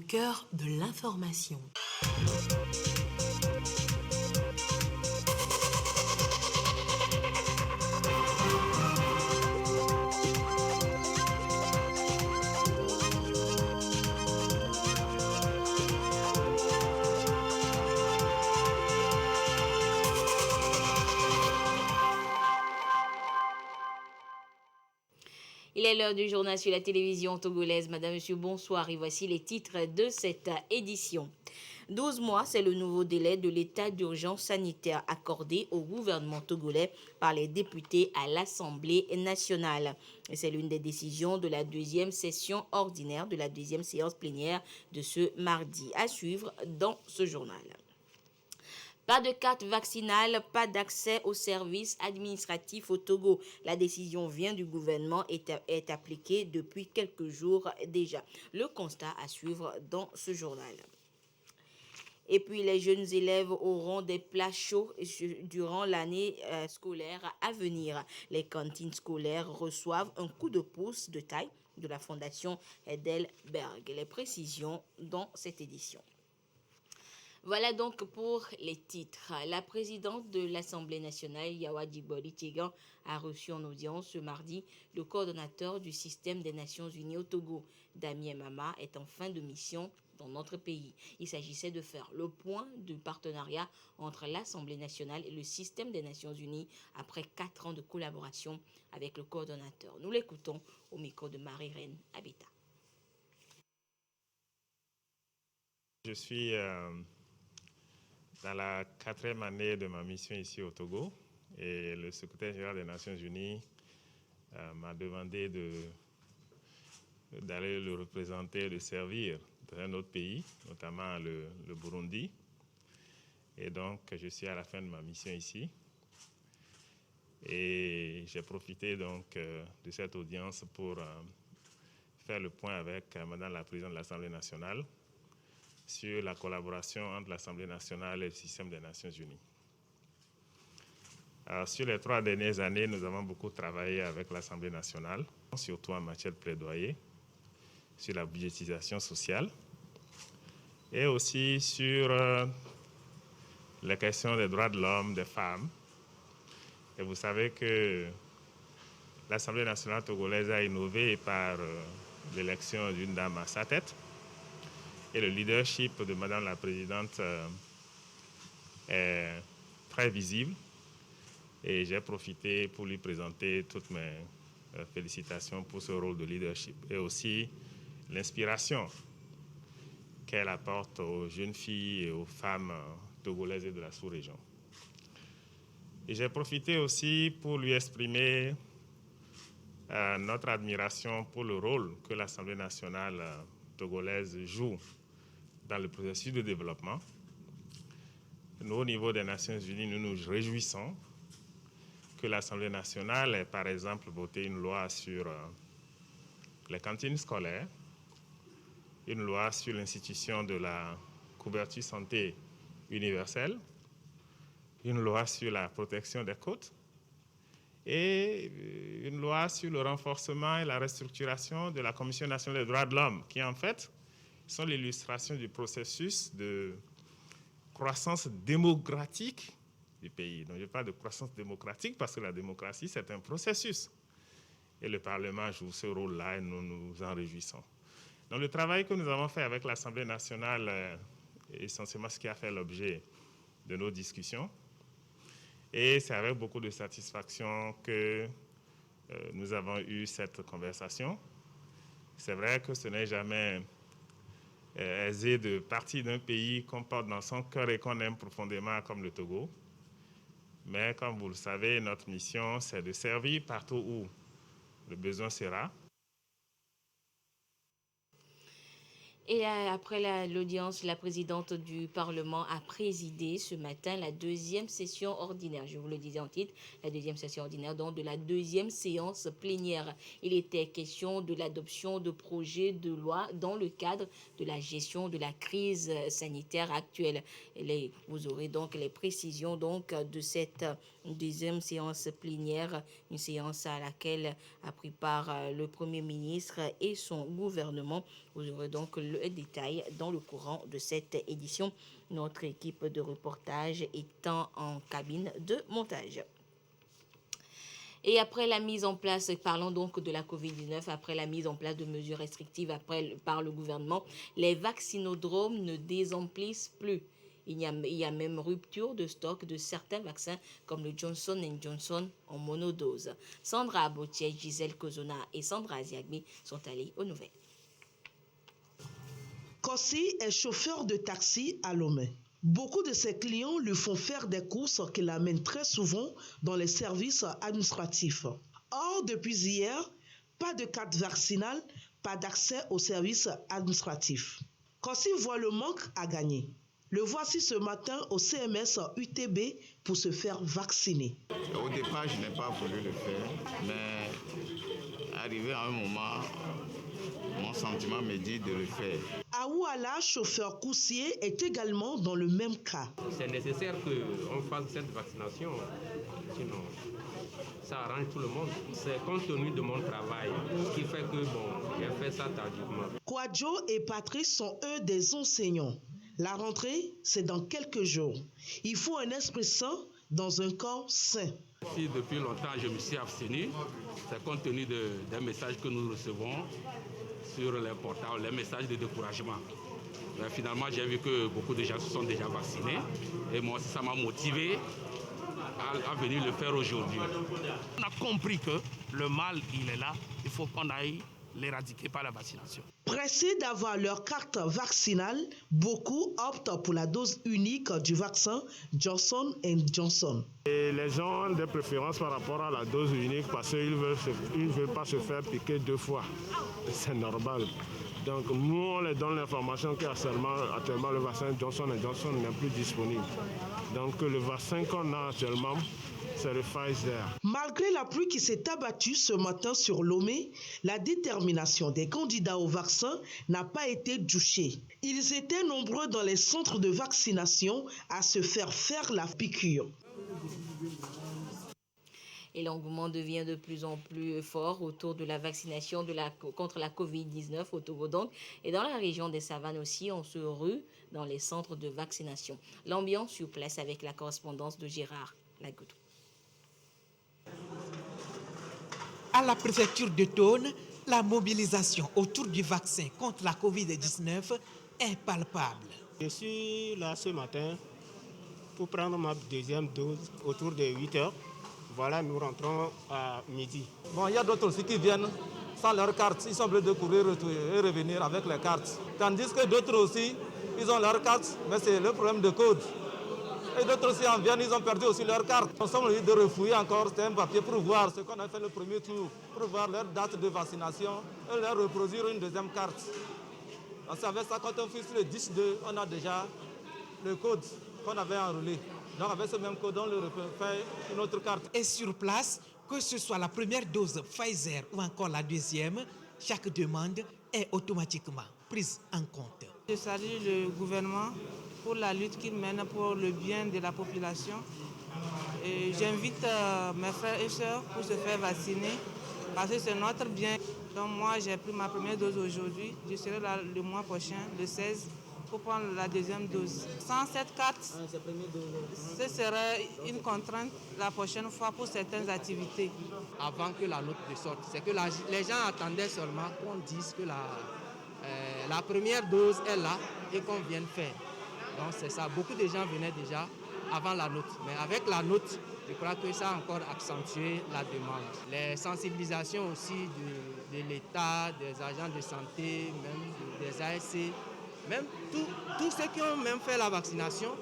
cœur de l'information. Il est l'heure du journal sur la télévision togolaise. Madame, Monsieur, bonsoir et voici les titres de cette édition. 12 mois, c'est le nouveau délai de l'état d'urgence sanitaire accordé au gouvernement togolais par les députés à l'Assemblée nationale. C'est l'une des décisions de la deuxième session ordinaire de la deuxième séance plénière de ce mardi. À suivre dans ce journal. Pas de carte vaccinale, pas d'accès aux services administratifs au Togo. La décision vient du gouvernement et est appliquée depuis quelques jours déjà. Le constat à suivre dans ce journal. Et puis, les jeunes élèves auront des plats chauds durant l'année scolaire à venir. Les cantines scolaires reçoivent un coup de pouce de taille de la Fondation Edelberg. Les précisions dans cette édition. Voilà donc pour les titres. La présidente de l'Assemblée nationale, Yawa Djibori Tiegan, a reçu en audience ce mardi le coordonnateur du système des Nations Unies au Togo. Damien Mama est en fin de mission dans notre pays. Il s'agissait de faire le point du partenariat entre l'Assemblée nationale et le système des Nations Unies après 4 ans de collaboration avec le coordonnateur. Nous l'écoutons au micro de Marie-Reine Abita. Je suis dans la 4e année de ma mission ici au Togo et le secrétaire général des Nations Unies m'a demandé d'aller le représenter, de servir dans un autre pays, notamment le Burundi. Et donc, je suis à la fin de ma mission ici. Et j'ai profité donc de cette audience pour faire le point avec Madame la Présidente de l'Assemblée nationale sur la collaboration entre l'Assemblée nationale et le système des Nations Unies. Alors, sur les 3 dernières années, nous avons beaucoup travaillé avec l'Assemblée nationale, surtout en matière de plaidoyer, sur la budgétisation sociale et aussi sur les questions des droits de l'homme, des femmes. Et vous savez que l'Assemblée nationale togolaise a innové par l'élection d'une dame à sa tête. Et le leadership de Madame la Présidente est très visible. Et j'ai profité pour lui présenter toutes mes félicitations pour ce rôle de leadership. Et aussi l'inspiration qu'elle apporte aux jeunes filles et aux femmes togolaises et de la sous-région. Et j'ai profité aussi pour lui exprimer notre admiration pour le rôle que l'Assemblée nationale togolaise joue dans le processus de développement. Nous, au niveau des Nations Unies, nous nous réjouissons que l'Assemblée nationale ait, par exemple, voté une loi sur les cantines scolaires, une loi sur l'institution de la couverture santé universelle, une loi sur la protection des côtes et une loi sur le renforcement et la restructuration de la Commission nationale des droits de l'homme, qui en fait sont l'illustration du processus de croissance démocratique du pays. Donc je parle de croissance démocratique parce que la démocratie, c'est un processus. Et le Parlement joue ce rôle-là et nous nous en réjouissons. Donc le travail que nous avons fait avec l'Assemblée nationale est essentiellement ce qui a fait l'objet de nos discussions. Et c'est avec beaucoup de satisfaction que nous avons eu cette conversation. C'est vrai que ce n'est jamais aisé de partir d'un pays qu'on porte dans son cœur et qu'on aime profondément comme le Togo. Mais comme vous le savez, notre mission, c'est de servir partout où le besoin sera. Et après l'audience, la présidente du Parlement a présidé ce matin la deuxième session ordinaire. Je vous le disais en titre, la deuxième session ordinaire, donc de la deuxième séance plénière. Il était question de l'adoption de projets de loi dans le cadre de la gestion de la crise sanitaire actuelle. Vous aurez donc les précisions donc de cette deuxième séance plénière, une séance à laquelle a pris part le Premier ministre et son gouvernement Vous aurez donc le détail dans le courant de cette édition. Notre équipe de reportage étant en cabine de montage. Et après la mise en place, parlons donc de la Covid-19, après la mise en place de mesures restrictives par le gouvernement, les vaccinodromes ne désemplissent plus. Il y a même rupture de stock de certains vaccins comme le Johnson & Johnson en monodose. Sandra Abotier, Gisèle Kozona et Sandra Aziagmi sont allées aux nouvelles. Kossi est chauffeur de taxi à Lomé. Beaucoup de ses clients lui font faire des courses qui l'amènent très souvent dans les services administratifs. Or, depuis hier, pas de carte vaccinale, pas d'accès aux services administratifs. Kossi voit le manque à gagner. Le voici ce matin au CMS UTB pour se faire vacciner. Au départ, je n'ai pas voulu le faire, mais arrivé à un moment, mon sentiment me dit de le faire. Aouala, chauffeur coursier, est également dans le même cas. C'est nécessaire qu'on fasse cette vaccination, sinon ça arrange tout le monde. C'est compte tenu de mon travail qui fait que j'ai fait ça tardivement. Kwadjo et Patrice sont eux des enseignants. La rentrée, c'est dans quelques jours. Il faut un esprit sain dans un corps sain. Si depuis longtemps je me suis abstenu, c'est compte tenu des messages que nous recevons sur les portables, les messages de découragement. Mais finalement, j'ai vu que beaucoup de gens se sont déjà vaccinés et moi, ça m'a motivé à venir le faire aujourd'hui. On a compris que le mal, il est là. Il faut qu'on aille l'éradiquer par la vaccination. Pressés d'avoir leur carte vaccinale, beaucoup optent pour la dose unique du vaccin Johnson & Johnson. Et les gens ont des préférences par rapport à la dose unique parce qu'ils ne veulent pas se faire piquer 2 fois. C'est normal. Donc nous, on les donne l'information qu'actuellement le vaccin Johnson & Johnson n'est plus disponible. Donc le vaccin qu'on a actuellement, c'est le Pfizer. Malgré la pluie qui s'est abattue ce matin sur Lomé, la détermination des candidats au vaccin n'a pas été douchée. Ils étaient nombreux dans les centres de vaccination à se faire la piqûre. Et l'engouement devient de plus en plus fort autour de la vaccination contre la Covid-19 au Togo donc. Et dans la région des Savanes aussi, on se rue dans les centres de vaccination. L'ambiance sur place avec la correspondance de Gérard Lagoudou. À la préfecture de Thône, la mobilisation autour du vaccin contre la Covid-19 est palpable. Je suis là ce matin pour prendre ma deuxième dose autour de 8 heures. Voilà, nous rentrons à midi. Bon, il y a d'autres aussi qui viennent sans leur carte. Ils sont obligés de courir et revenir avec les cartes. Tandis que d'autres aussi, ils ont leur carte, mais c'est le problème de code. Et d'autres aussi en viennent, ils ont perdu aussi leur carte. Nous sommes obligés de refouiller encore un papier pour voir ce qu'on a fait le premier tour, pour voir leur date de vaccination et leur reproduire une deuxième carte. Parce qu'avec ça, quand on fixe le 10-2, on a déjà le code qu'on avait enroulé. Donc avec ce même code, on le fait une autre carte. Et sur place, que ce soit la première dose Pfizer ou encore la deuxième, chaque demande est automatiquement prise en compte. Je salue le gouvernement pour la lutte qu'il mène pour le bien de la population. J'invite mes frères et sœurs pour se faire vacciner parce que c'est notre bien. Donc moi, j'ai pris ma première dose aujourd'hui. Je serai là le mois prochain, le 16, pour prendre la deuxième dose. Sans cette carte, ce serait une contrainte la prochaine fois pour certaines activités. Avant que la note ne sorte, c'est que les gens attendaient seulement qu'on dise que la première dose est là et qu'on vienne faire. Donc c'est ça, beaucoup de gens venaient déjà avant la note. Mais avec la note, je crois que ça a encore accentué la demande. Les sensibilisations aussi de l'État, des agents de santé, même des ASC, même tous ceux qui ont même fait la vaccination,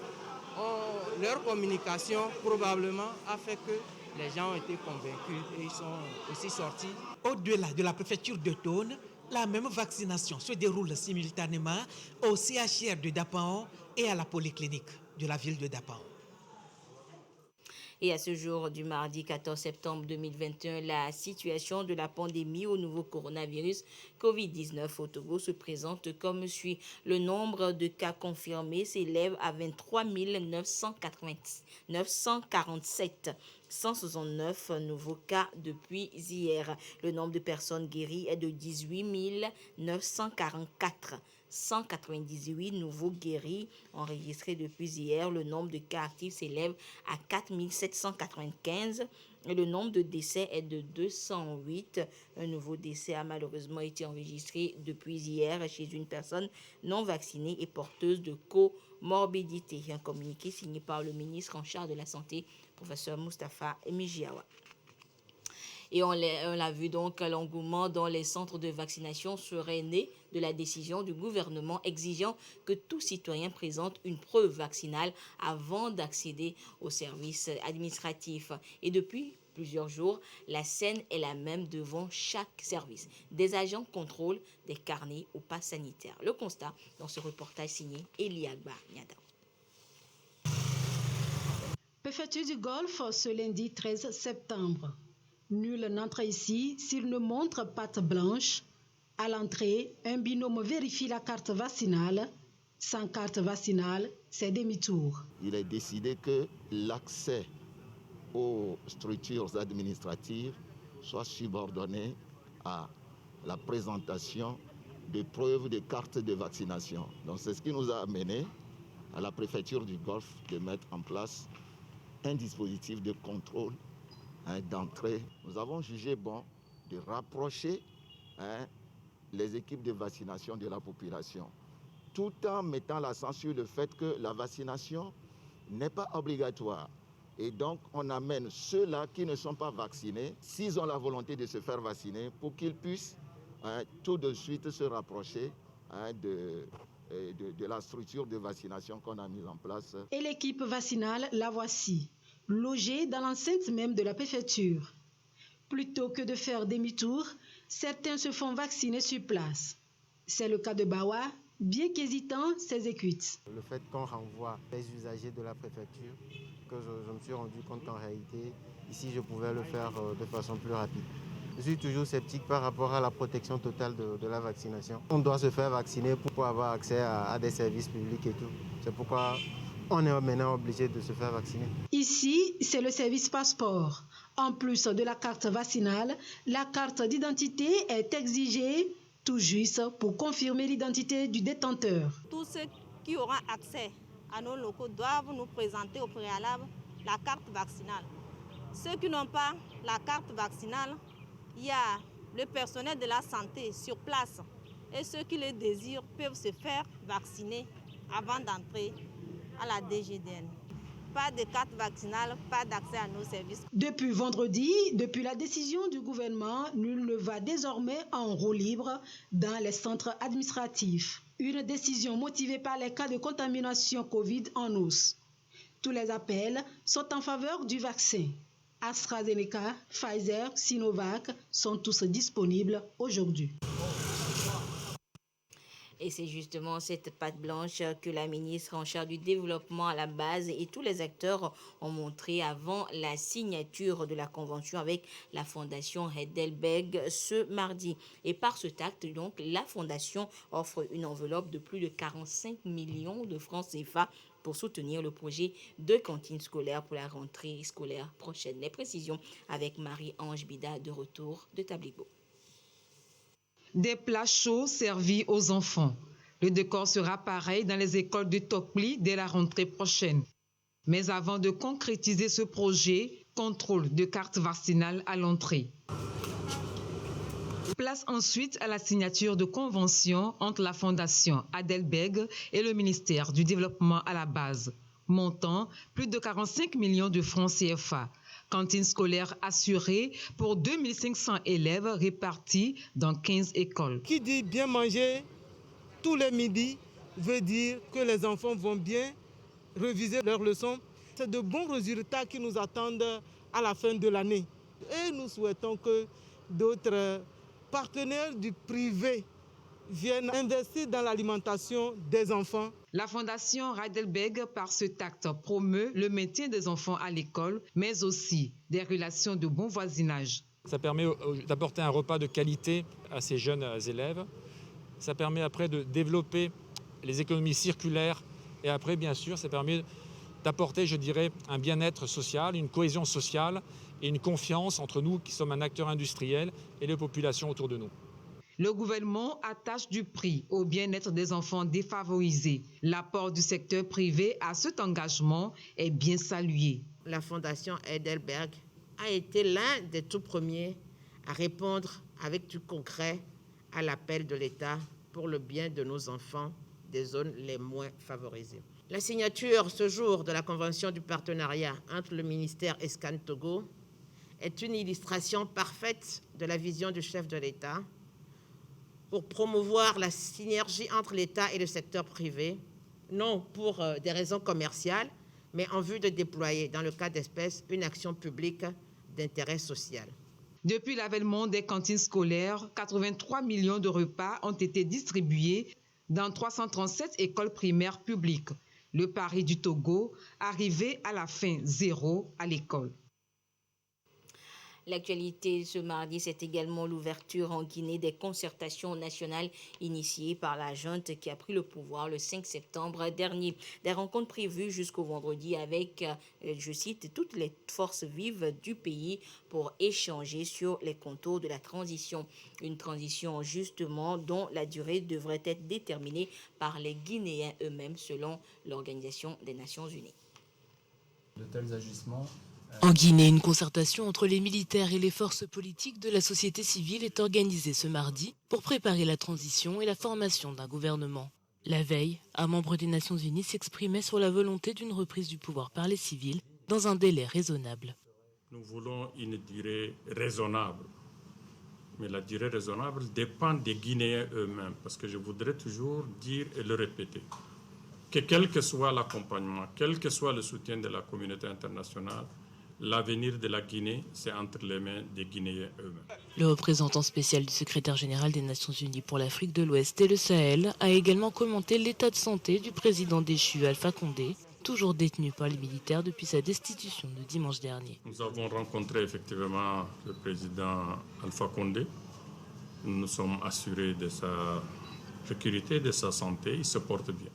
leur communication probablement a fait que les gens ont été convaincus et ils sont aussi sortis. Au-delà de la préfecture de Thône, la même vaccination se déroule simultanément au CHR de Dapaon et à la polyclinique de la ville de Dapaon. Et à ce jour du mardi 14 septembre 2021, la situation de la pandémie au nouveau coronavirus COVID-19 au Togo se présente comme suit. Le nombre de cas confirmés s'élève à 23 947. 169 nouveaux cas depuis hier. Le nombre de personnes guéries est de 18 944. 198 nouveaux guéris enregistrés depuis hier. Le nombre de cas actifs s'élève à 4 795 et le nombre de décès est de 208. Un nouveau décès a malheureusement été enregistré depuis hier chez une personne non vaccinée et porteuse de comorbidité. Un communiqué signé par le ministre en charge de la Santé, professeur Moustapha Mijiawa. Et on l'a vu donc, l'engouement dans les centres de vaccination serait né de la décision du gouvernement exigeant que tout citoyen présente une preuve vaccinale avant d'accéder aux services administratifs. Et depuis plusieurs jours, la scène est la même devant chaque service. Des agents contrôlent des carnets au pass sanitaire. Le constat dans ce reportage signé Eliagba Niada. Préfecture du Golfe ce lundi 13 septembre. Nul n'entre ici s'il ne montre patte blanche. À l'entrée, un binôme vérifie la carte vaccinale. Sans carte vaccinale, c'est demi-tour. Il est décidé que l'accès aux structures administratives soit subordonné à la présentation de preuves de cartes de vaccination. Donc c'est ce qui nous a amené à la préfecture du Golfe de mettre en place un dispositif de contrôle d'entrée. Nous avons jugé bon de rapprocher les équipes de vaccination de la population, tout en mettant l'accent sur le fait que la vaccination n'est pas obligatoire. Et donc, on amène ceux-là qui ne sont pas vaccinés, s'ils ont la volonté de se faire vacciner, pour qu'ils puissent tout de suite se rapprocher de la structure de vaccination qu'on a mise en place. Et l'équipe vaccinale, la voici, logée dans l'enceinte même de la préfecture. Plutôt que de faire demi-tour, certains se font vacciner sur place. C'est le cas de Bawa, bien qu'hésitant, s'exécute. Le fait qu'on renvoie les usagers de la préfecture, que je me suis rendu compte qu'en réalité, ici, je pouvais le faire de façon plus rapide. Je suis toujours sceptique par rapport à la protection totale de la vaccination. On doit se faire vacciner pour avoir accès à des services publics et tout. C'est pourquoi on est maintenant obligé de se faire vacciner. Ici, c'est le service passeport. En plus de la carte vaccinale, la carte d'identité est exigée tout juste pour confirmer l'identité du détenteur. Tous ceux qui auront accès à nos locaux doivent nous présenter au préalable la carte vaccinale. Ceux qui n'ont pas la carte vaccinale, il y a le personnel de la santé sur place et ceux qui le désirent peuvent se faire vacciner avant d'entrer à la DGDN. Pas de carte vaccinale, pas d'accès à nos services. Depuis vendredi, depuis la décision du gouvernement, nul ne va désormais en roue libre dans les centres administratifs. Une décision motivée par les cas de contamination Covid en hausse. Tous les appels sont en faveur du vaccin. AstraZeneca, Pfizer, Sinovac sont tous disponibles aujourd'hui. Et c'est justement cette patte blanche que la ministre en charge du développement à la base et tous les acteurs ont montré avant la signature de la convention avec la fondation Heidelberg ce mardi. Et par ce acte, donc, la fondation offre une enveloppe de plus de 45 millions de francs CFA pour soutenir le projet de cantine scolaire pour la rentrée scolaire prochaine. Les précisions avec Marie-Ange Bida de retour de Tablibo. Des plats chauds servis aux enfants. Le décor sera pareil dans les écoles de Tokli dès la rentrée prochaine. Mais avant de concrétiser ce projet, contrôle de carte vaccinale à l'entrée. Place ensuite à la signature de convention entre la Fondation Heidelberg et le ministère du Développement à la base. Montant plus de 45 millions de francs CFA. Cantine scolaire assurée pour 2500 élèves répartis dans 15 écoles. Qui dit bien manger tous les midis veut dire que les enfants vont bien réviser leurs leçons. C'est de bons résultats qui nous attendent à la fin de l'année. Et nous souhaitons que d'autres partenaires du privé viennent investir dans l'alimentation des enfants. La Fondation Heidelberg, par ce acte, promeut le maintien des enfants à l'école, mais aussi des relations de bon voisinage. Ça permet d'apporter un repas de qualité à ces jeunes élèves. Ça permet après de développer les économies circulaires. Et après, bien sûr, ça permet d'apporter, je dirais, un bien-être social, une cohésion sociale et une confiance entre nous qui sommes un acteur industriel et les populations autour de nous. Le gouvernement attache du prix au bien-être des enfants défavorisés. L'apport du secteur privé à cet engagement est bien salué. La Fondation Heidelberg a été l'un des tout premiers à répondre avec du concret à l'appel de l'État pour le bien de nos enfants des zones les moins favorisées. La signature ce jour de la convention du partenariat entre le ministère et Scan Togo est une illustration parfaite de la vision du chef de l'État pour promouvoir la synergie entre l'État et le secteur privé, non pour des raisons commerciales, mais en vue de déployer, dans le cas d'espèce, une action publique d'intérêt social. Depuis l'avènement des cantines scolaires, 83 millions de repas ont été distribués dans 337 écoles primaires publiques. Le pari du Togo, arrivé à la fin zéro à l'école. L'actualité ce mardi, c'est également l'ouverture en Guinée des concertations nationales initiées par la junte qui a pris le pouvoir le 5 septembre dernier. Des rencontres prévues jusqu'au vendredi avec, je cite, toutes les forces vives du pays pour échanger sur les contours de la transition. Une transition justement dont la durée devrait être déterminée par les Guinéens eux-mêmes selon l'Organisation des Nations Unies. De tels agissements En Guinée, une concertation entre les militaires et les forces politiques de la société civile est organisée ce mardi pour préparer la transition et la formation d'un gouvernement. La veille, un membre des Nations Unies s'exprimait sur la volonté d'une reprise du pouvoir par les civils dans un délai raisonnable. Nous voulons une durée raisonnable. Mais la durée raisonnable dépend des Guinéens eux-mêmes, parce que je voudrais toujours dire et le répéter, que quel que soit l'accompagnement, quel que soit le soutien de la communauté internationale, l'avenir de la Guinée, c'est entre les mains des Guinéens eux-mêmes. Le représentant spécial du secrétaire général des Nations Unies pour l'Afrique de l'Ouest et le Sahel a également commenté l'état de santé du président déchu Alpha Condé, toujours détenu par les militaires depuis sa destitution de dimanche dernier. Nous avons rencontré effectivement le président Alpha Condé. Nous nous sommes assurés de sa sécurité, de sa santé. Il se porte bien.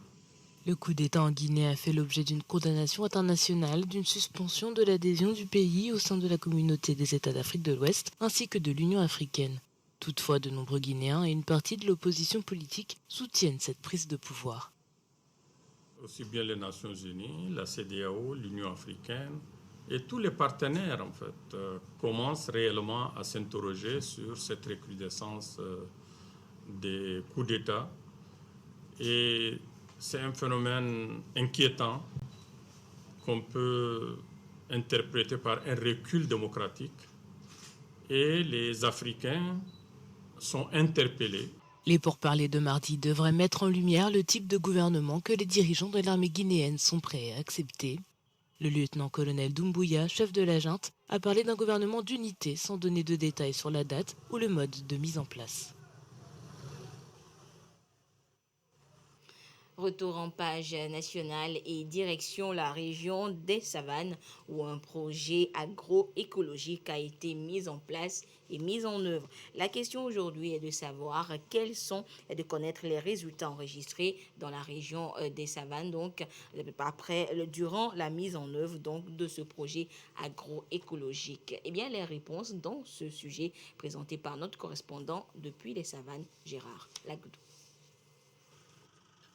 Le coup d'État en Guinée a fait l'objet d'une condamnation internationale, d'une suspension de l'adhésion du pays au sein de la communauté des États d'Afrique de l'Ouest, ainsi que de l'Union africaine. Toutefois, de nombreux Guinéens et une partie de l'opposition politique soutiennent cette prise de pouvoir. Aussi bien les Nations Unies, la CEDEAO, l'Union africaine et tous les partenaires en fait commencent réellement à s'interroger sur cette recrudescence des coups d'État. Et c'est un phénomène inquiétant qu'on peut interpréter par un recul démocratique et les Africains sont interpellés. Les pourparlers de mardi devraient mettre en lumière le type de gouvernement que les dirigeants de l'armée guinéenne sont prêts à accepter. Le lieutenant-colonel Doumbouya, chef de la junte, a parlé d'un gouvernement d'unité sans donner de détails sur la date ou le mode de mise en place. Retour en page nationale et direction la région des Savanes où un projet agroécologique a été mis en place et mis en œuvre. La question aujourd'hui est de savoir quels sont et de connaître les résultats enregistrés dans la région des Savanes, donc durant la mise en œuvre donc de ce projet agroécologique. Eh bien, les réponses dans ce sujet présenté par notre correspondant depuis les Savanes, Gérard Lagoudou.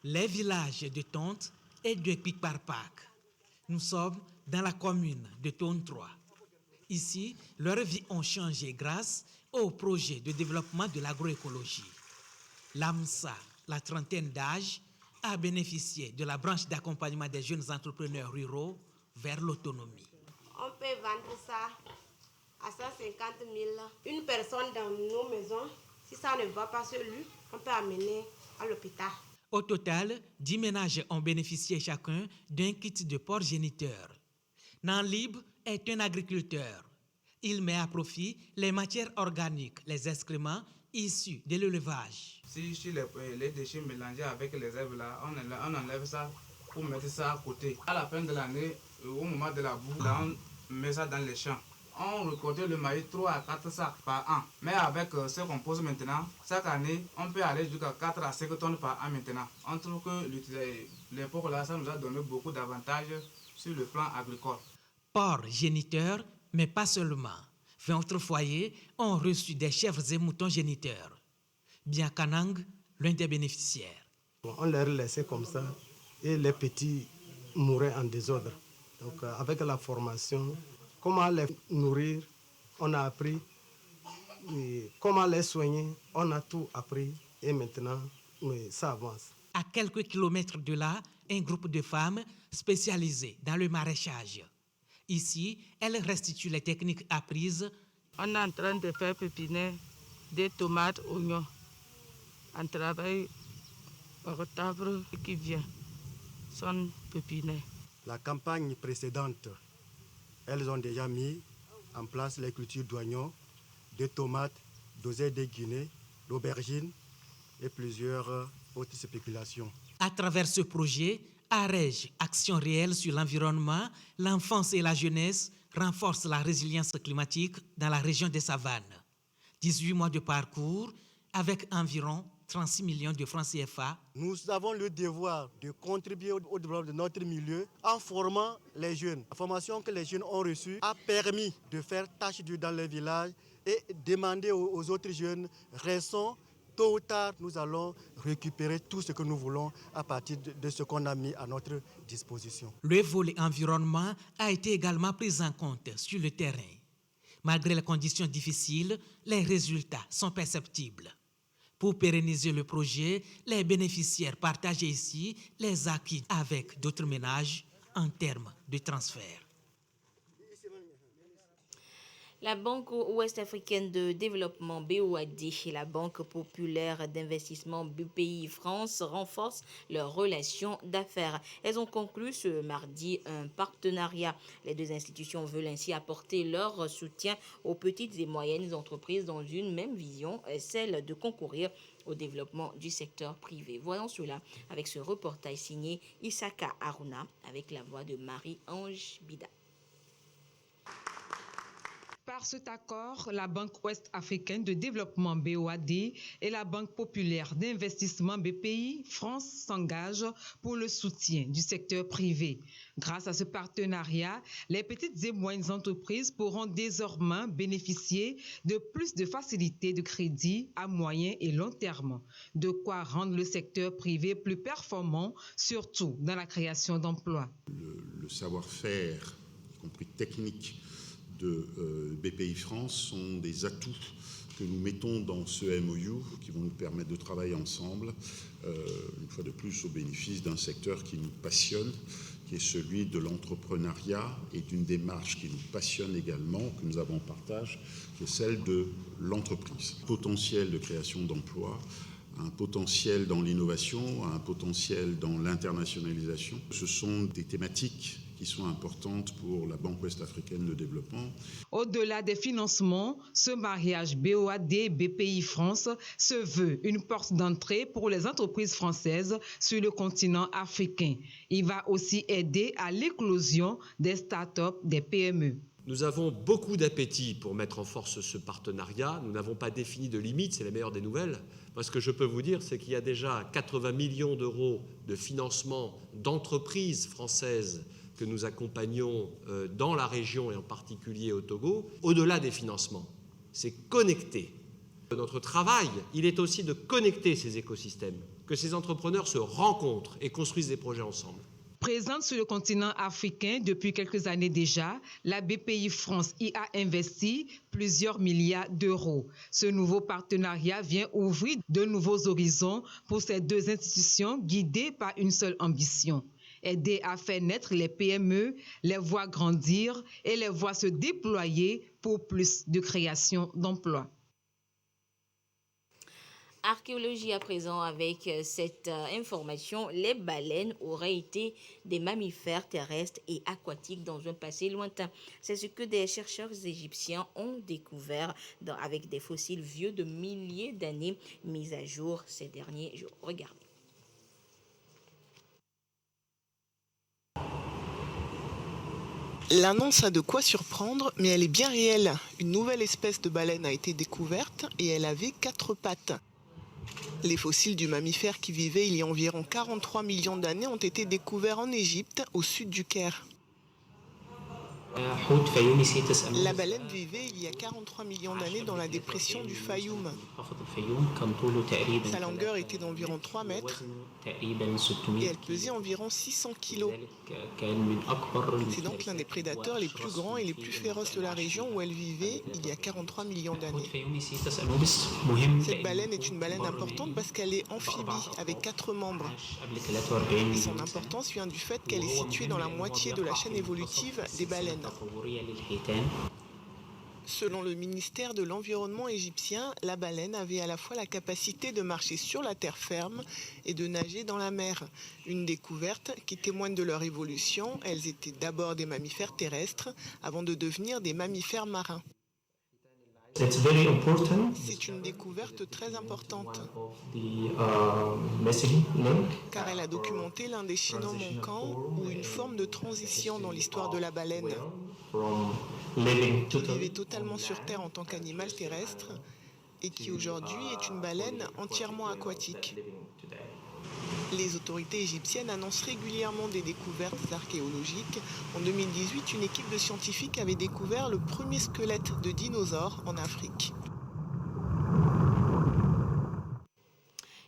Les villages de Tonte et de Pikparpak. Nous sommes dans la commune de Tonte 3. Ici, leurs vies ont changé grâce au projet de développement de l'agroécologie. L'AMSA, la trentaine d'âge, a bénéficié de la branche d'accompagnement des jeunes entrepreneurs ruraux vers l'autonomie. On peut vendre ça à 150 000. Une personne dans nos maisons, si ça ne va pas sur lui, on peut amener à l'hôpital. Au total, 10 ménages ont bénéficié chacun d'un kit de porc géniteur. Nanlib est un agriculteur. Il met à profit les matières organiques, les excréments, issus de l'élevage. Si les déchets mélangés avec les herbes là, on enlève ça pour mettre ça à côté. À la fin de l'année, au moment de la boue, là, on met ça dans les champs. On récolte le maïs 3 à 4 sacs par an. Mais avec ce qu'on pose maintenant, chaque année, on peut aller jusqu'à 4 à 5 tonnes par an maintenant. On trouve que l'époque là, ça nous a donné beaucoup d'avantages sur le plan agricole. Porcs géniteurs, mais pas seulement. 20 autres foyers ont reçu des chèvres et moutons géniteurs. Biakanang, l'un des bénéficiaires. On les laissait comme ça et les petits mouraient en désordre. Donc avec la formation, comment les nourrir, on a appris. Et comment les soigner, on a tout appris. Et maintenant, ça avance. À quelques kilomètres de là, un groupe de femmes spécialisées dans le maraîchage. Ici, elles restituent les techniques apprises. On est en train de faire pépiner des tomates, oignons. On travaille au retable qui vient, sont pépinés. La campagne précédente, elles ont déjà mis en place les cultures d'oignons, de tomates, d'oseille de Guinée, d'aubergines et plusieurs autres spéculations. À travers ce projet, AREJ, Action réelle sur l'environnement, l'enfance et la jeunesse, renforce la résilience climatique dans la région des savanes. 18 mois de parcours avec environ 36 millions de francs CFA. Nous avons le devoir de contribuer au développement de notre milieu en formant les jeunes. La formation que les jeunes ont reçue a permis de faire tâche d'huile dans les villages et demander aux autres jeunes, restons. Tôt ou tard, nous allons récupérer tout ce que nous voulons à partir de ce qu'on a mis à notre disposition. Le volet environnement a été également pris en compte sur le terrain. Malgré les conditions difficiles, les résultats sont perceptibles. Pour pérenniser le projet, les bénéficiaires partagent ici les acquis avec d'autres ménages en termes de transfert. La Banque ouest-africaine de développement BOAD et la Banque populaire d'investissement BPI France renforcent leurs relations d'affaires. Elles ont conclu ce mardi un partenariat. Les deux institutions veulent ainsi apporter leur soutien aux petites et moyennes entreprises dans une même vision, celle de concourir au développement du secteur privé. Voyons cela avec ce reportage signé Isaka Aruna avec la voix de Marie-Ange Bida. Par cet accord, la Banque ouest-africaine de développement BOAD et la Banque populaire d'investissement BPI France s'engagent pour le soutien du secteur privé. Grâce à ce partenariat, les petites et moyennes entreprises pourront désormais bénéficier de plus de facilités de crédit à moyen et long terme, de quoi rendre le secteur privé plus performant, surtout dans la création d'emplois. Le savoir-faire, y compris technique, de BPI France sont des atouts que nous mettons dans ce MOU qui vont nous permettre de travailler ensemble, une fois de plus au bénéfice d'un secteur qui nous passionne, qui est celui de l'entrepreneuriat et d'une démarche qui nous passionne également, que nous avons en partage, qui est celle de l'entreprise. Potentiel de création d'emplois, un potentiel dans l'innovation, un potentiel dans l'internationalisation. Ce sont des thématiques qui sont importantes pour la Banque ouest-africaine de développement. Au-delà des financements, ce mariage BOAD-BPI France se veut une porte d'entrée pour les entreprises françaises sur le continent africain. Il va aussi aider à l'éclosion des start-up, des PME. Nous avons beaucoup d'appétit pour mettre en force ce partenariat. Nous n'avons pas défini de limite, c'est la meilleure des nouvelles. Moi, ce que je peux vous dire, c'est qu'il y a déjà 80 millions d'euros de financement d'entreprises françaises que nous accompagnons dans la région et en particulier au Togo. Au-delà des financements, c'est connecter. Notre travail, il est aussi de connecter ces écosystèmes, que ces entrepreneurs se rencontrent et construisent des projets ensemble. Présente sur le continent africain depuis quelques années déjà, la BPI France y a investi plusieurs milliards d'euros. Ce nouveau partenariat vient ouvrir de nouveaux horizons pour ces deux institutions guidées par une seule ambition: aider à faire naître les PME, les voir grandir et les voir se déployer pour plus de création d'emplois. Archéologie à présent avec cette information. Les baleines auraient été des mammifères terrestres et aquatiques dans un passé lointain. C'est ce que des chercheurs égyptiens ont découvert avec des fossiles vieux de milliers d'années mis à jour ces derniers jours. Regardez. L'annonce a de quoi surprendre, mais elle est bien réelle. Une nouvelle espèce de baleine a été découverte et elle avait 4 pattes. Les fossiles du mammifère qui vivait il y a environ 43 millions d'années ont été découverts en Égypte, au sud du Caire. La baleine vivait il y a 43 millions d'années dans la dépression du Fayoum. Sa longueur était d'environ 3 mètres et elle pesait environ 600 kilos. C'est donc l'un des prédateurs les plus grands et les plus féroces de la région où elle vivait il y a 43 millions d'années. Cette baleine est une baleine importante parce qu'elle est amphibie avec 4 membres. Et son importance vient du fait qu'elle est située dans la moitié de la chaîne évolutive des baleines. Selon le ministère de l'Environnement égyptien, la baleine avait à la fois la capacité de marcher sur la terre ferme et de nager dans la mer. Une découverte qui témoigne de leur évolution. Elles étaient d'abord des mammifères terrestres avant de devenir des mammifères marins. C'est une découverte très importante, car elle a documenté l'un des chaînons manquants ou une forme de transition dans l'histoire de la baleine, qui vivait totalement sur Terre en tant qu'animal terrestre et qui aujourd'hui est une baleine entièrement aquatique. Les autorités égyptiennes annoncent régulièrement des découvertes archéologiques. En 2018, une équipe de scientifiques avait découvert le premier squelette de dinosaure en Afrique.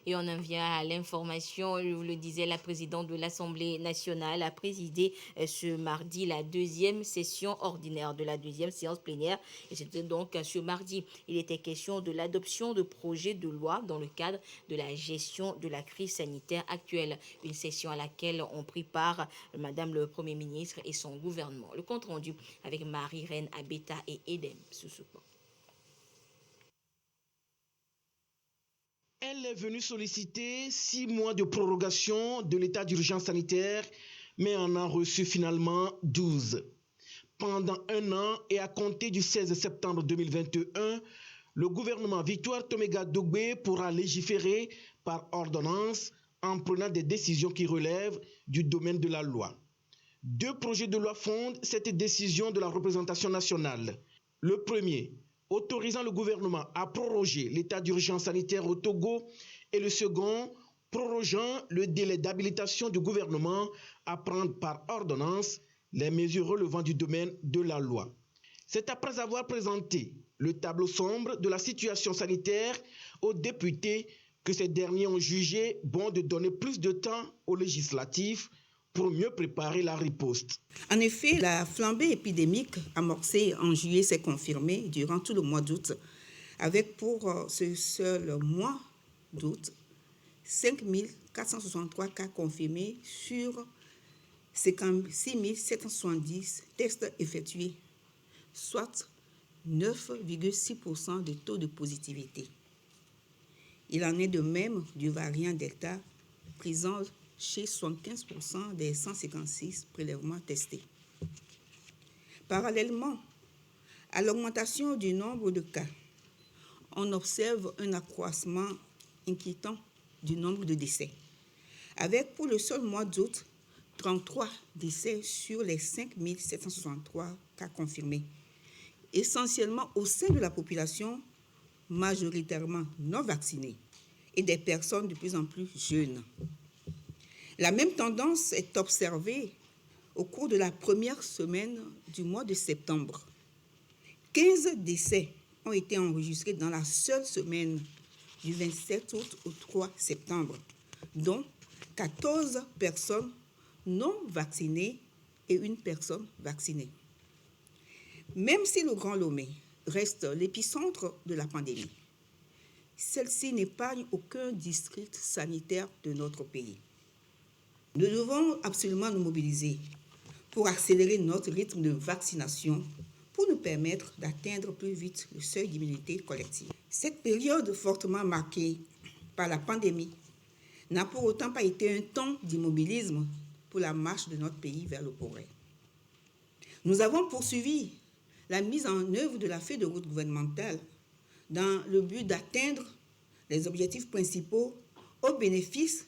Et on en vient à l'information, je vous le disais, la présidente de l'Assemblée nationale a présidé ce mardi la 2e session ordinaire de la 2e séance plénière. Et c'était donc ce mardi. Il était question de l'adoption de projets de loi dans le cadre de la gestion de la crise sanitaire actuelle. Une session à laquelle ont pris part Madame le Premier ministre et son gouvernement. Le compte rendu avec Marie-Reine Abeta et Edem Soussoupo. Elle est venue solliciter 6 mois de prorogation de l'état d'urgence sanitaire, mais en a reçu finalement 12. Pendant un an et à compter du 16 septembre 2021, le gouvernement Victoire Toméga Dogbe pourra légiférer par ordonnance en prenant des décisions qui relèvent du domaine de la loi. 2 projets de loi fondent cette décision de la représentation nationale. Le premier, autorisant le gouvernement à proroger l'état d'urgence sanitaire au Togo, et le second, prorogeant le délai d'habilitation du gouvernement à prendre par ordonnance les mesures relevant du domaine de la loi. C'est après avoir présenté le tableau sombre de la situation sanitaire aux députés que ces derniers ont jugé bon de donner plus de temps aux législatifs pour mieux préparer la riposte. En effet, la flambée épidémique amorcée en juillet s'est confirmée durant tout le mois d'août, avec pour ce seul mois d'août 5 463 cas confirmés sur 6 770 tests effectués, soit 9,6% de taux de positivité. Il en est de même du variant Delta, présent chez 75% des 156 prélèvements testés. Parallèlement à l'augmentation du nombre de cas, on observe un accroissement inquiétant du nombre de décès, avec pour le seul mois d'août 33 décès sur les 5 763 cas confirmés, essentiellement au sein de la population majoritairement non vaccinée et des personnes de plus en plus jeunes. La même tendance est observée au cours de la première semaine du mois de septembre. 15 décès ont été enregistrés dans la seule semaine du 27 août au 3 septembre, dont 14 personnes non vaccinées et 1 personne vaccinée. Même si le Grand Lomé reste l'épicentre de la pandémie, celle-ci n'épargne aucun district sanitaire de notre pays. Nous devons absolument nous mobiliser pour accélérer notre rythme de vaccination pour nous permettre d'atteindre plus vite le seuil d'immunité collective. Cette période fortement marquée par la pandémie n'a pour autant pas été un temps d'immobilisme pour la marche de notre pays vers le progrès. Nous avons poursuivi la mise en œuvre de la feuille de route gouvernementale dans le but d'atteindre les objectifs principaux au bénéfice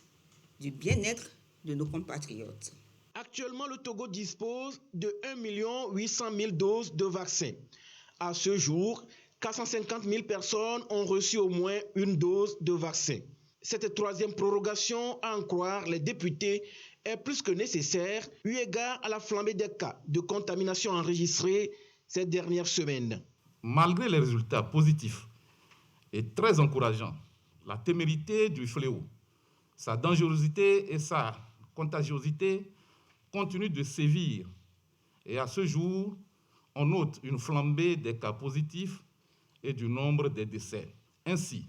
du bien-être de nos compatriotes. Actuellement, le Togo dispose de 1 800 000 doses de vaccins. À ce jour, 450 000 personnes ont reçu au moins une dose de vaccin. Cette troisième prorogation, à en croire les députés, est plus que nécessaire eu égard à la flambée des cas de contamination enregistrés ces dernières semaines. Malgré les résultats positifs et très encourageants, la témérité du fléau, sa dangerosité et sa contagiosité continuent de sévir. Et à ce jour, on note une flambée des cas positifs et du nombre des décès. Ainsi,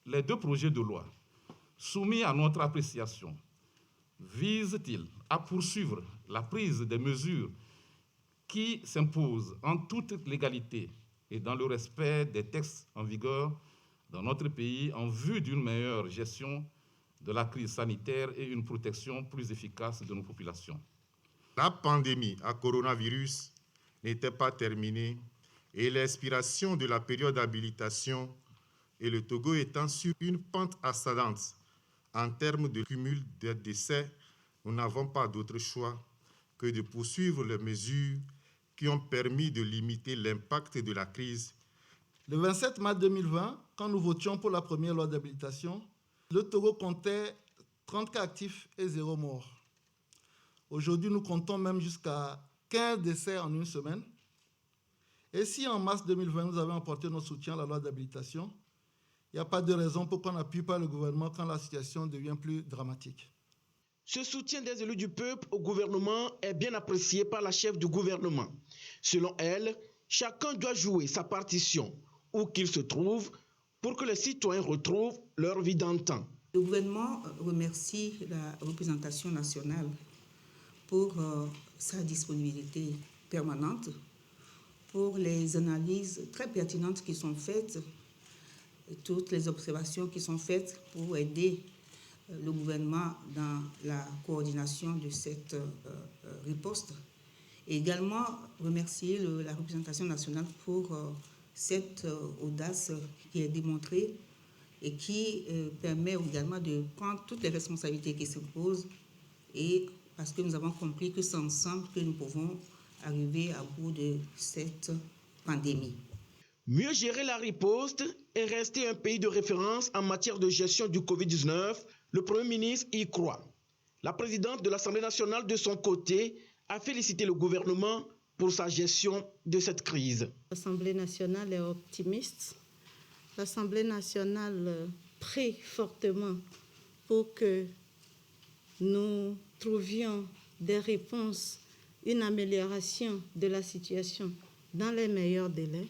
les deux projets de loi soumis à notre appréciation visent-ils à poursuivre la prise des mesures qui s'imposent en toute légalité et dans le respect des textes en vigueur dans notre pays en vue d'une meilleure gestion de la crise sanitaire et une protection plus efficace de nos populations. La pandémie à coronavirus n'était pas terminée et l'expiration de la période d'habilitation et le Togo étant sur une pente ascendante en termes de cumul des décès, nous n'avons pas d'autre choix que de poursuivre les mesures qui ont permis de limiter l'impact de la crise. Le 27 mars 2020, quand nous votions pour la première loi d'habilitation, le Togo comptait 30 cas actifs et 0 mort. Aujourd'hui, nous comptons même jusqu'à 15 décès en une semaine. Et si en mars 2020, nous avons apporté notre soutien à la loi d'habilitation, il n'y a pas de raison pour qu'on n'appuie pas le gouvernement quand la situation devient plus dramatique. Ce soutien des élus du peuple au gouvernement est bien apprécié par la chef du gouvernement. Selon elle, chacun doit jouer sa partition où qu'il se trouve pour que les citoyens retrouvent leur vie d'antan. Le gouvernement remercie la représentation nationale pour sa disponibilité permanente, pour les analyses très pertinentes qui sont faites, toutes les observations qui sont faites pour aider le gouvernement dans la coordination de cette riposte. Et également remercier la représentation nationale pour cette audace qui est démontrée et qui permet également de prendre toutes les responsabilités qui se posent, et parce que nous avons compris que c'est ensemble que nous pouvons arriver à bout de cette pandémie. Mieux gérer la riposte et rester un pays de référence en matière de gestion du Covid-19, le Premier ministre y croit. La présidente de l'Assemblée nationale, de son côté, a félicité le gouvernement pour sa gestion de cette crise. L'Assemblée nationale est optimiste. L'Assemblée nationale prie fortement pour que nous trouvions des réponses, une amélioration de la situation dans les meilleurs délais.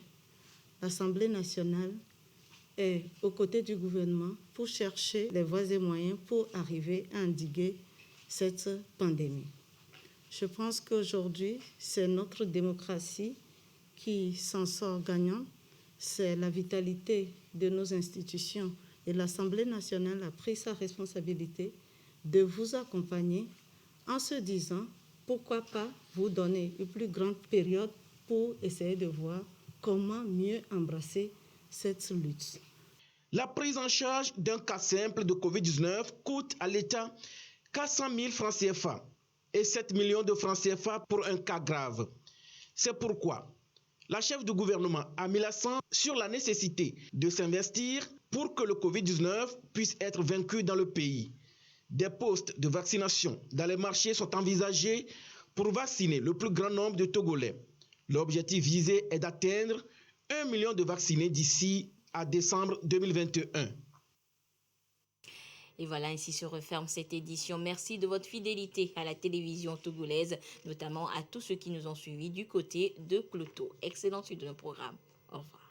L'Assemblée nationale est aux côtés du gouvernement pour chercher les voies et moyens pour arriver à endiguer cette pandémie. Je pense qu'aujourd'hui, c'est notre démocratie qui s'en sort gagnant. C'est la vitalité de nos institutions. Et l'Assemblée nationale a pris sa responsabilité de vous accompagner en se disant pourquoi pas vous donner une plus grande période pour essayer de voir comment mieux embrasser cette lutte. La prise en charge d'un cas simple de Covid-19 coûte à l'État 400 000 francs CFA et 7 millions de francs CFA pour un cas grave. C'est pourquoi la chef du gouvernement a mis l'accent sur la nécessité de s'investir pour que le Covid-19 puisse être vaincu dans le pays. Des postes de vaccination dans les marchés sont envisagés pour vacciner le plus grand nombre de Togolais. L'objectif visé est d'atteindre 1 million de vaccinés d'ici à décembre 2021. Et voilà, ainsi se referme cette édition. Merci de votre fidélité à la télévision togolaise, notamment à tous ceux qui nous ont suivis du côté de Cloto. Excellente suite de nos programmes. Au revoir.